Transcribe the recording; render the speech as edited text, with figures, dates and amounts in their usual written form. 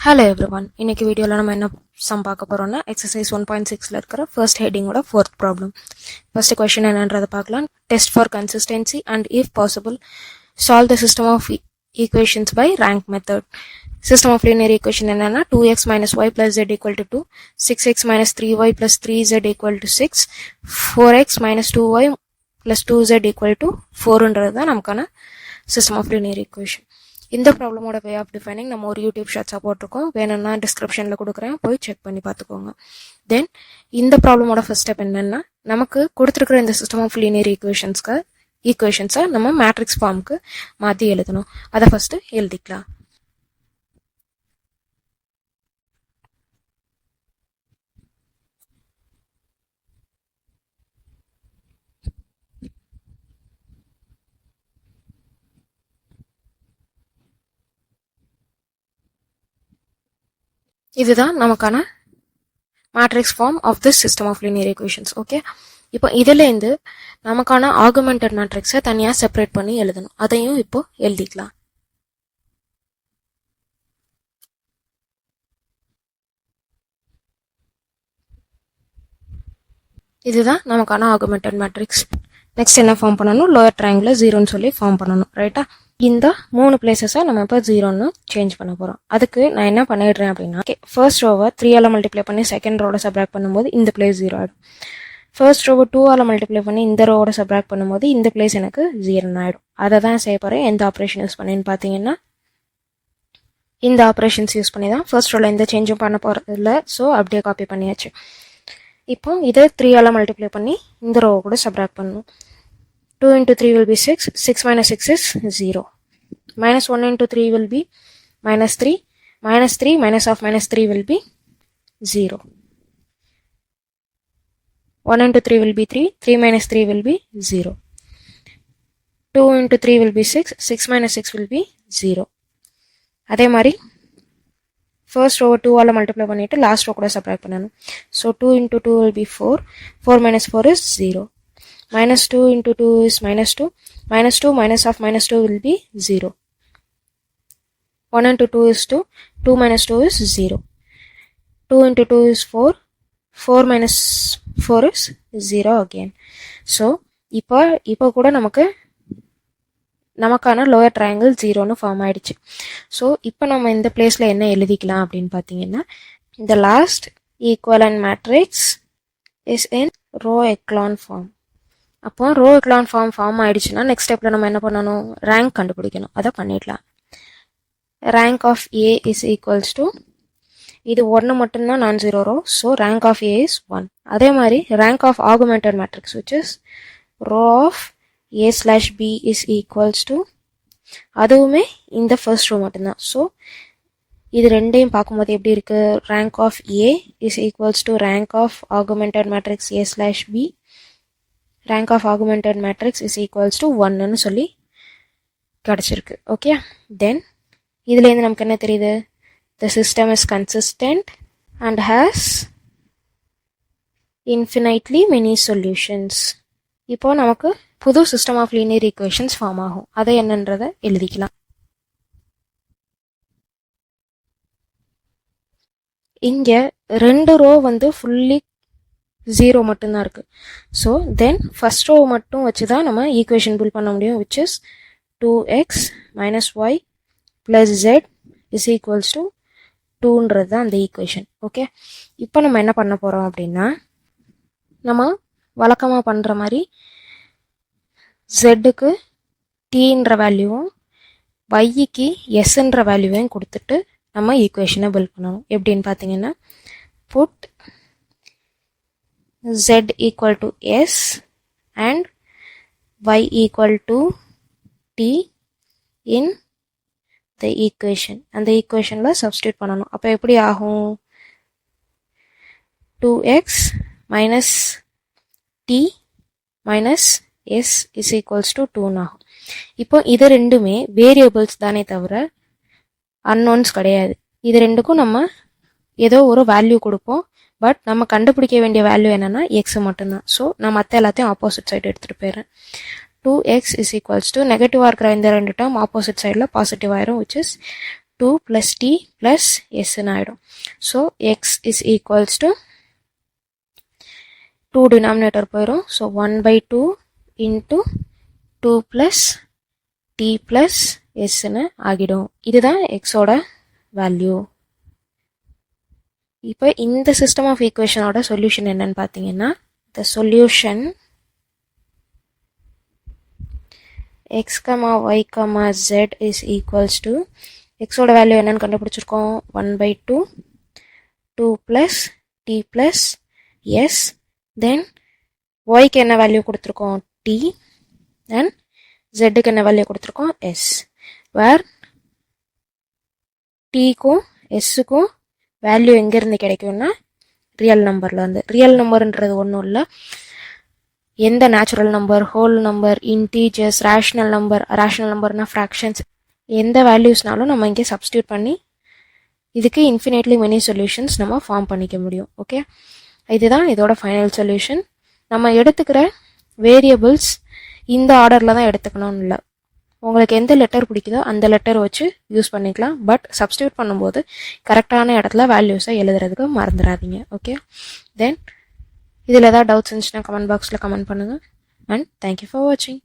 Hello everyone. இன்னைக்கு வீடியோல நம்ம என்ன சம் பார்க்க போறோம்னா exercise 1.6ல இருக்கிற first heading ஓட fourth problem. First question என்னன்றதை பார்க்கலாம். Test for consistency and if possible solve the system of equations by rank method. System of linear equation என்னன்னா 2x minus y plus z equal to 2, 6x minus 3y plus 3z equal to 6, 4x minus 2y plus 2z equal to 4ன்றது தான் நமக்கான system of linear equation. இந்த ப்ராப்ளமோட way of defining நம்ம ஒரு YouTube ஷார்ட்ஸாக போட்டிருக்கோம், வேணும்னா டிஸ்கிரிப்ஷனில் கொடுக்குறேன், போய் செக் பண்ணி பார்த்துக்கோங்க. தென் இந்த ப்ராப்ளமோட ஃபர்ஸ்ட் ஸ்டெப் என்னன்னா, நமக்கு கொடுத்துருக்குற இந்த சிஸ்டம் ஆஃப் லீனியர் ஈக்குவேஷன்ஸை நம்ம மேட்ரிக்ஸ் ஃபார்முக்கு மாற்றி எழுதணும். அதை ஃபர்ஸ்ட் எழுதிக்கலாம். இதுதான் நமக்கான matrix form of this system of linear equations. Okay, இப்போ இதுலேருந்து நமக்கான ஆகுமெண்டட் மேட்ரிக்ஸை தனியாக செப்பரேட் பண்ணி எழுதணும். அதையும் இப்போ எழுதிக்கலாம். இதுதான் நமக்கான ஆகுமெண்டட் மேட்ரிக்ஸ். நெக்ஸ்ட் என்ன ஃபார்ம் பண்ணணும்? லோயர் ட்ரையாங்கிள் 0ன்னு சொல்லி ஃபார்ம் பண்ணணும். ரைட்டா? இந்த 3 பிளேசஸை நம்ம இப்போ 0ன்னு சேஞ்ச் பண்ண போகிறோம். அதுக்கு நான் என்ன பண்ணிடுறேன் அப்படின்னா, ஃபர்ஸ்ட் ரோவை 3ஆல் மல்டிப்ளை பண்ணி செகண்ட் ரோட சப்ராக்ட் பண்ணும்போது இந்த பிளேஸ் 0 ஆகிடும். ஃபர்ஸ்ட் ரோவை 2ஆல் மல்டிப்ளை பண்ணி இந்த ரோவோட சப்ராக்ட் பண்ணும்போது இந்த பிளேஸ் எனக்கு 0 ஆகிடும். அதை தான் செய்ய போகிறேன். எந்த ஆப்ரேஷன் யூஸ் பண்ணின்னு பார்த்தீங்கன்னா, இந்த ஆப்ரேஷன்ஸ் யூஸ் பண்ணி தான். ஃபர்ஸ்ட் ரோவில் எந்த சேஞ்சும் பண்ண போகிறது இல்லை, ஸோ அப்படியே காப்பி பண்ணியாச்சு. இப்போ இதை 3ஆல் மல்டிப்ளை பண்ணி இந்த ரோவை கூட சப்ராக்ட் பண்ணணும். 2 into 3 will be 6. 6 minus 6 is 0. Minus 1 into 3 will be minus 3. Minus 3 minus of minus 3 will be 0. 1 into 3 will be 3. 3 minus 3 will be 0. 2 into 3 will be 6. 6 minus 6 will be 0. அதே மாதிரி first row 2ஆல் multiply பண்ணிட்டு last row கூட subtract பண்ணணும். So 2 into 2 will be 4. 4 minus 4 is 0. Minus 2 into 2 is minus 2. Minus 2 minus of minus 2 will be 0. 1 into 2 is 2. 2 minus 2 is 0. 2 into 2 is 4. 4 minus 4 is 0 again. So, இப்போ கூட நமக்கான lower triangle 0ன்னு form ஆயிடுச்சு. So இப்போ நம்ம இந்த பிளேஸில் என்ன எழுதிக்கலாம் அப்படின்னு பார்த்தீங்கன்னா, the last equivalent matrix is in row echelon form. அப்போ ரோ எக்லான் ஃபார்ம் ஆயிடுச்சுன்னா நெக்ஸ்ட் ஸ்டெப்ல நம்ம என்ன பண்ணணும்? ரேங்க் கண்டுபிடிக்கணும். அதை பண்ணிடலாம். Rank of A is equals to, இது 1 மட்டும்தான் நான் 0 row, so rank of A is 1. அதே மாதிரி rank of augmented matrix which is row of A slash B is equals to, அதுவுமே இந்த ஃபர்ஸ்ட் ரோ மட்டும்தான். ஸோ இது ரெண்டையும் பார்க்கும்போது எப்படி இருக்கு? Rank of A is equals to rank of augmented matrix A slash B. rank of augmented matrix is equals to 1ன்னு சொல்லி கிடச்சிருக்கு. ஓகே, தென் இதுலேருந்து நமக்கு என்ன தெரியுது? the system is consistent and has infinitely many solutions. இப்போ நமக்கு புது system of linear equations form ஆகும். அதை என்னன்றதை எழுதிக்கலாம். இங்கே 2 ரோ ஃபுல்லி 0 மட்டும்தான் இருக்கு. ஸோ தென் ஃபர்ஸ்ட் ரோ மட்டும் வச்சு தான் நம்ம ஈக்குவேஷன் பில்ட் பண்ண முடியும், which is 2x minus y plus z is equals to 2ன்றது தான் அந்த ஈக்குவேஷன். ஓகே, இப்போ நம்ம என்ன பண்ண போகிறோம் அப்படின்னா, நம்ம வழக்கமாக பண்ணுற மாதிரி zக்கு tன்ற வேல்யூவும் yக்கு sன்ற வேல்யூவையும் கொடுத்துட்டு நம்ம ஈக்குவேஷனை பில்ட் பண்ணணும். எப்படின்னு பார்த்தீங்கன்னா, put z equal to s and y equal to t in the equation. அந்த ஈக்குவேஷன்ல சப்ஸ்டியூட் பண்ணணும். அப்போ எப்படி ஆகும்? 2x minus t minus s is equals to 2 ஆகும். இப்போ இது ரெண்டுமே வேரியபிள்ஸ் தானே தவிர அன்னோன்ஸ் கிடையாது. இது ரெண்டுக்கும் நம்ம ஏதோ ஒரு வேல்யூ கொடுப்போம், பட் நம்ம கண்டுபிடிக்க வேண்டிய வேல்யூ என்னன்னா எக்ஸ் மட்டும்தான். ஸோ நான் மற்ற எல்லாத்தையும் ஆப்போசிட் சைடு எடுத்துகிட்டு போயிடுறேன். 2x is equals to நெகட்டிவாக இருக்கிற இந்த 2 டேர்ம் ஆப்போசிட் சைடில் பாசிட்டிவ் ஆயிரும், which is 2 plus t plus sன்னு ஆகிடும். So x is equals to 2 denominator போயிடும். So 1/2 into 2 plus t plus sன்னு ஆகிடும். இதுதான் xோட வேல்யூ. இப்போ இந்த சிஸ்டம் ஆஃப் ஈக்குவேஷனோட சொல்யூஷன் என்னன்னு பார்த்தீங்கன்னா, the solution x, y, z is equals to xோட வேல்யூ என்னன்னு கண்டுபிடிச்சிருக்கோம், 1/2 2 plus t plus s, then yக்கு என்ன வேல்யூ கொடுத்துருக்கோம், t, and zக்கு என்ன வேல்யூ கொடுத்துருக்கோம், s, where tக்கும் sக்கும் வேல்யூ எங்கேருந்து கிடைக்கும்னா ரியல் நம்பரில் வந்து. ரியல் நம்பர்ன்றது ஒன்றும் இல்லை, எந்த natural number, whole number, integers, rational நம்பர்னா ஃப்ராக்ஷன்ஸ், எந்த வேல்யூஸ்னாலும் நம்ம இங்கே சப்ஸ்டியூட் பண்ணி இதுக்கு இன்ஃபினிட்லி மெனி சொல்யூஷன்ஸ் நம்ம ஃபார்ம் பண்ணிக்க முடியும். ஓகே, இதுதான் இதோட ஃபைனல் சொல்யூஷன். நம்ம எடுத்துக்கிற வேரியபிள்ஸ் இந்த ஆர்டரில் தான் எடுத்துக்கணும்னு இல்லை, உங்களுக்கு எந்த லெட்டர் பிடிக்குதோ அந்த லெட்டர் வச்சு யூஸ் பண்ணிக்கலாம். பட் சப்ஸ்டியூட் பண்ணும்போது கரெக்டான இடத்துல வேல்யூஸை எழுதுறதுக்கு மறந்துடாதீங்க. ஓகே, தென் இதில் ஏதாவது டவுட்ஸ் இருந்துச்சுன்னா கமெண்ட் பாக்ஸில் கமெண்ட் பண்ணுங்கள். அண்ட் தேங்க்யூ ஃபார் வாட்சிங்.